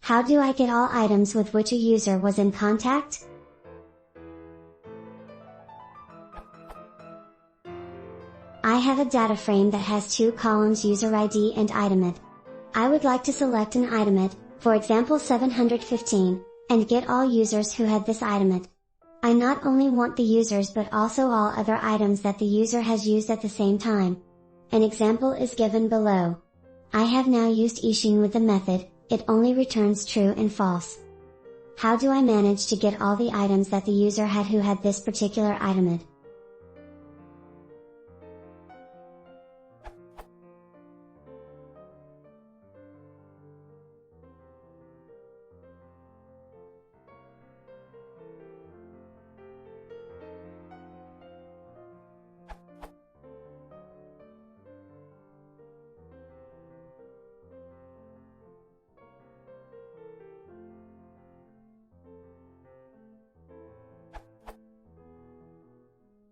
How do I get all items with which a user was in contact? I have a data frame that has two columns, user ID and itemid. I would like to select an itemid, for example 715, and get all users who had this itemid. I not only want the users but also all other items that the user has used at the same time. An example is given below. I have now used issuing with the method, it only returns true and false. How do I manage to get all the items that the user had who had this particular itemid?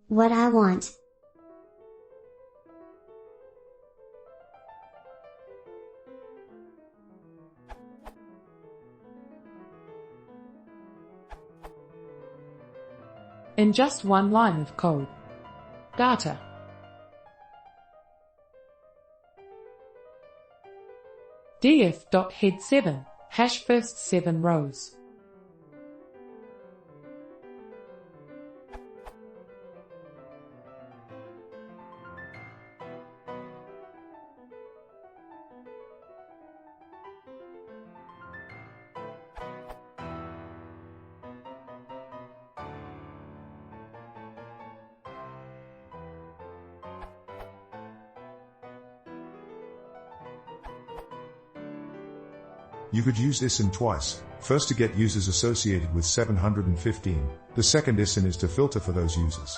What I want. In just one line of code. Data. df.head7, hash first 7 rows. You could use ISIN twice, first to get users associated with 715, the second ISIN is to filter for those users.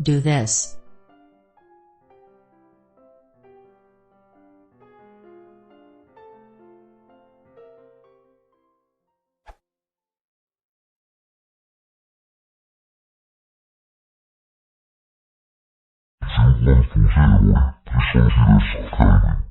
Do this. If you want to hear what the Schuberts